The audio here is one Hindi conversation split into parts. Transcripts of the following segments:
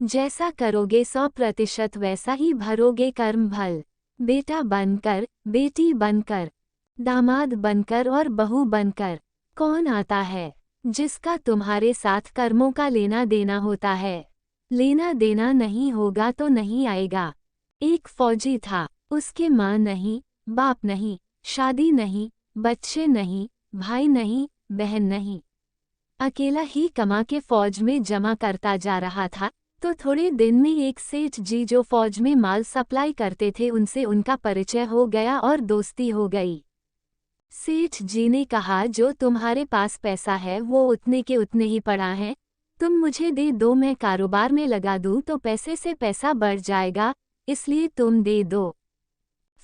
जैसा करोगे 100% वैसा ही भरोगे कर्म फल। बेटा बनकर, बेटी बनकर, दामाद बनकर और बहू बनकर कौन आता है? जिसका तुम्हारे साथ कर्मों का लेना देना होता है। लेना देना नहीं होगा तो नहीं आएगा। एक फौजी था, उसके माँ नहीं, बाप नहीं, शादी नहीं, बच्चे नहीं, भाई नहीं, बहन नहीं। अकेला ही कमा के फौज में जमा करता जा रहा था। तो थोड़े दिन में एक सेठ जी जो फौज में माल सप्लाई करते थे उनसे उनका परिचय हो गया और दोस्ती हो गई। सेठ जी ने कहा, जो तुम्हारे पास पैसा है वो उतने के उतने ही पड़ा है, तुम मुझे दे दो, मैं कारोबार में लगा दूं तो पैसे से पैसा बढ़ जाएगा, इसलिए तुम दे दो।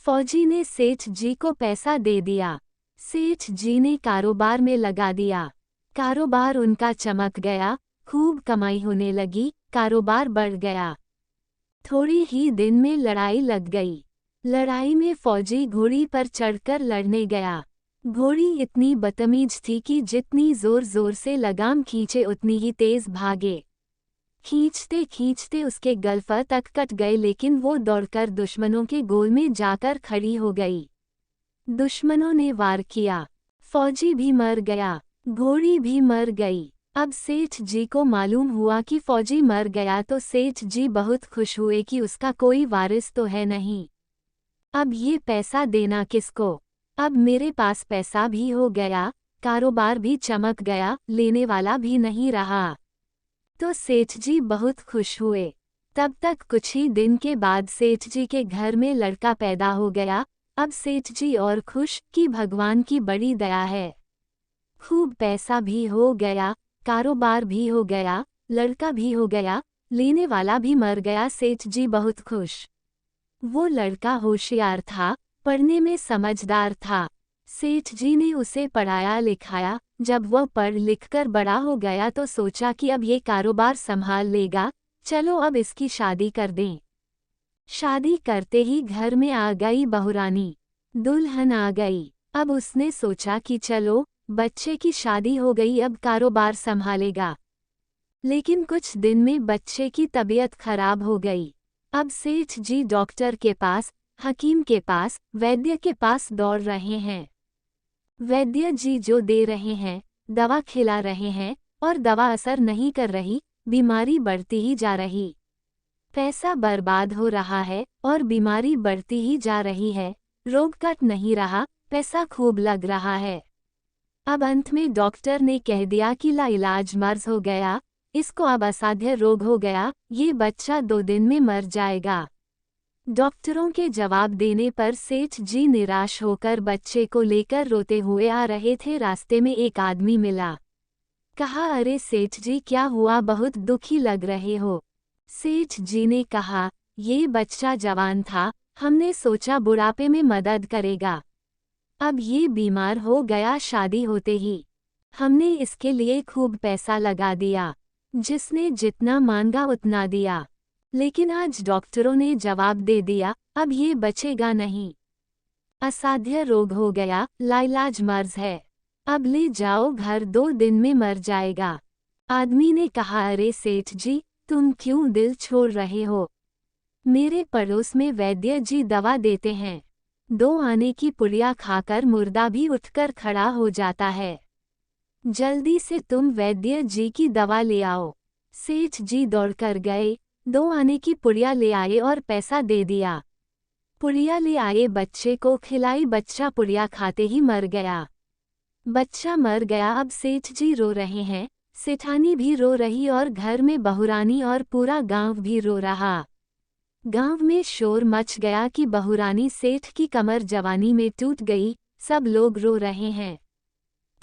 फौजी ने सेठ जी को पैसा दे दिया। सेठ जी ने कारोबार में लगा दिया। कारोबार उनका चमक गया, खूब कमाई होने लगी, कारोबार बढ़ गया। थोड़ी ही दिन में लड़ाई लग गई। लड़ाई में फौजी घोड़ी पर चढ़कर लड़ने गया। घोड़ी इतनी बदतमीज थी कि जितनी जोर जोर से लगाम खींचे उतनी ही तेज भागे। खींचते खींचते उसके गलफा तक कट गए, लेकिन वो दौड़कर दुश्मनों के गोल में जाकर खड़ी हो गई। दुश्मनों ने वार किया, फौजी भी मर गया, घोड़ी भी मर गई। अब सेठ जी को मालूम हुआ कि फौजी मर गया तो सेठ जी बहुत खुश हुए कि उसका कोई वारिस तो है नहीं। अब ये पैसा देना किसको? अब मेरे पास पैसा भी हो गया, कारोबार भी चमक गया, लेने वाला भी नहीं रहा। तो सेठ जी बहुत खुश हुए। तब तक कुछ ही दिन के बाद सेठ जी के घर में लड़का पैदा हो गया। अब सेठ जी और खुश कि भगवान की बड़ी दया है। खूब पैसा भी हो गया, कारोबार भी हो गया, लड़का भी हो गया, लेने वाला भी मर गया। सेठ जी बहुत खुश। वो लड़का होशियार था, पढ़ने में समझदार था। सेठ जी ने उसे पढ़ाया लिखाया। जब वह पढ़ लिखकर बड़ा हो गया तो सोचा कि अब ये कारोबार संभाल लेगा, चलो अब इसकी शादी कर दें। शादी करते ही घर में आ गई बहुरानी, दुल्हन आ गई। अब उसने सोचा कि चलो बच्चे की शादी हो गई, अब कारोबार संभालेगा। लेकिन कुछ दिन में बच्चे की तबीयत खराब हो गई। अब सेठ जी डॉक्टर के पास, हकीम के पास, वैद्य के पास दौड़ रहे हैं। वैद्य जी जो दे रहे हैं, दवा खिला रहे हैं, और दवा असर नहीं कर रही, बीमारी बढ़ती ही जा रही। पैसा बर्बाद हो रहा है और बीमारी बढ़ती ही जा रही है। रोग कट नहीं रहा, पैसा खूब लग रहा है। अब अंत में डॉक्टर ने कह दिया कि लाइलाज मर्ज हो गया, इसको अब असाध्य रोग हो गया, ये बच्चा 2 दिन में मर जाएगा। डॉक्टरों के जवाब देने पर सेठ जी निराश होकर बच्चे को लेकर रोते हुए आ रहे थे। रास्ते में एक आदमी मिला। कहा, अरे सेठ जी क्या हुआ, बहुत दुखी लग रहे हो? सेठ जी ने कहा, ये बच्चा जवान था, हमने सोचा बुढ़ापे में मदद करेगा। अब ये बीमार हो गया शादी होते ही। हमने इसके लिए खूब पैसा लगा दिया, जिसने जितना मांगा उतना दिया। लेकिन आज डॉक्टरों ने जवाब दे दिया, अब ये बचेगा नहीं, असाध्य रोग हो गया, लाइलाज मर्ज है, अब ले जाओ घर, 2 दिन में मर जाएगा। आदमी ने कहा, अरे सेठ जी तुम क्यों दिल छोड़ रहे हो? मेरे पड़ोस में वैद्य जी दवा देते हैं, 2 आने की पुड़िया खाकर मुर्दा भी उठकर खड़ा हो जाता है। जल्दी से तुम वैद्य जी की दवा ले आओ। सेठ जी दौड़कर गए, 2 आने की पुड़िया ले आए और पैसा दे दिया। पुड़िया ले आए, बच्चे को खिलाई, बच्चा पुड़िया खाते ही मर गया। बच्चा मर गया। अब सेठ जी रो रहे हैं, सेठानी भी रो रही और घर में बहुरानी और पूरा गांव भी रो रहा। गांव में शोर मच गया कि बहुरानी सेठ की कमर जवानी में टूट गई, सब लोग रो रहे हैं।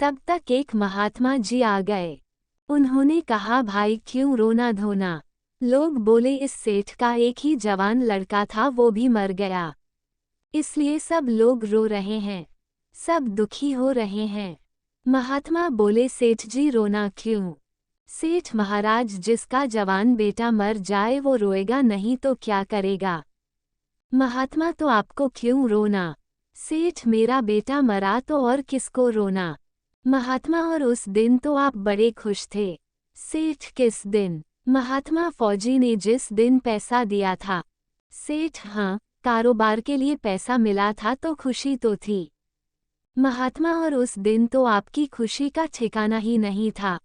तब तक एक महात्मा जी आ गए। उन्होंने कहा, भाई क्यों रोना धोना? लोग बोले, इस सेठ का एक ही जवान लड़का था, वो भी मर गया, इसलिए सब लोग रो रहे हैं, सब दुखी हो रहे हैं। महात्मा बोले, सेठ जी रोना क्यों? सेठ महाराज, जिसका जवान बेटा मर जाए वो रोएगा नहीं तो क्या करेगा? महात्मा, तो आपको क्यों रोना? सेठ, मेरा बेटा मरा तो और किसको रोना? महात्मा, और उस दिन तो आप बड़े खुश थे। सेठ, किस दिन? महात्मा फौजी ने जिस दिन पैसा दिया था। सेठ हाँ, कारोबार के लिए पैसा मिला था तो खुशी तो थी। महात्मा और उस दिन तो आपकी खुशी का ठिकाना ही नहीं था।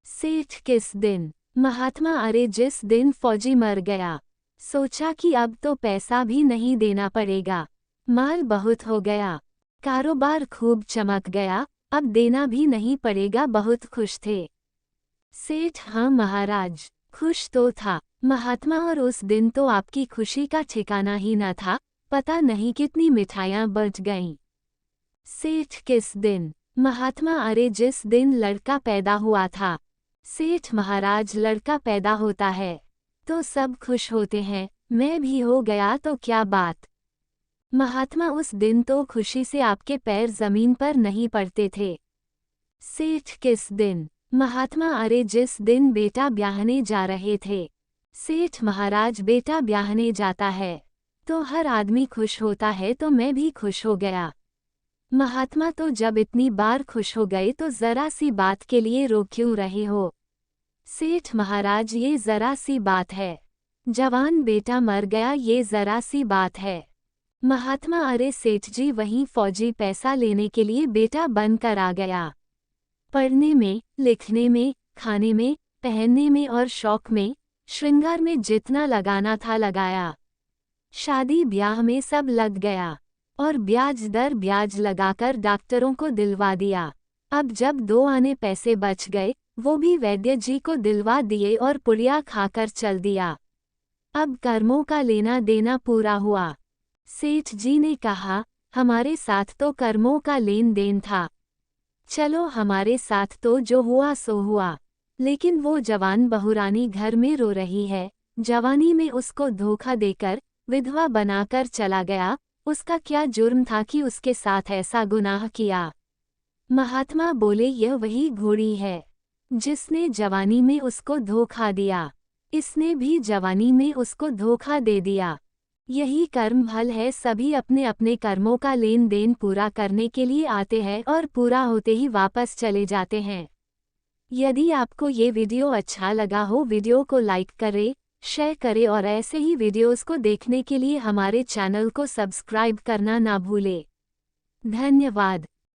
सेठ किस दिन? महात्मा अरे जिस दिन फौजी मर गया। सोचा कि अब तो पैसा भी नहीं देना पड़ेगा, माल बहुत हो गया, कारोबार खूब चमक गया, अब देना भी नहीं पड़ेगा, बहुत खुश थे। सेठ हाँ महाराज, खुश तो था महात्मा और उस दिन तो आपकी खुशी का ठिकाना ही न था, पता नहीं कितनी मिठाइयाँ बच गईं। सेठ किस दिन? महात्मा अरे जिस दिन लड़का पैदा हुआ था। सेठ महाराज लड़का पैदा होता है तो सब खुश होते हैं, मैं भी हो गया तो क्या बात। महात्मा उस दिन तो खुशी से आपके पैर जमीन पर नहीं पड़ते थे। सेठ किस दिन? महात्मा अरे जिस दिन बेटा ब्याहने जा रहे थे। सेठ महाराज बेटा ब्याहने जाता है तो हर आदमी खुश होता है तो मैं भी खुश हो गया। महात्मा तो जब इतनी बार खुश हो गए तो जरा सी बात के लिए रो क्यों रहे हो? सेठ महाराज ये जरा सी बात है, जवान बेटा मर गया ये जरा सी बात है। महात्मा अरे सेठ जी वहीं फौजी पैसा लेने के लिए बेटा बनकर आ गया। पढ़ने में, लिखने में, खाने में, पहनने में और शौक में, श्रृंगार में जितना लगाना था लगाया। शादी ब्याह में सब लग गया और ब्याज दर ब्याज लगाकर डॉक्टरों को दिलवा दिया। अब जब 2 आने पैसे बच गए वो भी वैद्य जी को दिलवा दिए और पुड़िया खाकर चल दिया। अब कर्मों का लेना देना पूरा हुआ। सेठ जी ने कहा, हमारे साथ तो कर्मों का लेन देन था, चलो हमारे साथ तो जो हुआ सो हुआ, लेकिन वो जवान बहुरानी घर में रो रही है, जवानी में उसको धोखा देकर विधवा बनाकर चला गया, उसका क्या जुर्म था कि उसके साथ ऐसा गुनाह किया? महात्मा बोले यह वही घोड़ी है जिसने जवानी में उसको धोखा दिया, इसने भी जवानी में उसको धोखा दे दिया। यही कर्म फल है, सभी अपने अपने कर्मों का लेन देन पूरा करने के लिए आते हैं और पूरा होते ही वापस चले जाते हैं। यदि आपको ये वीडियो अच्छा लगा हो वीडियो को लाइक करें, शेयर करें और ऐसे ही वीडियोस को देखने के लिए हमारे चैनल को सब्सक्राइब करना ना भूलें। धन्यवाद।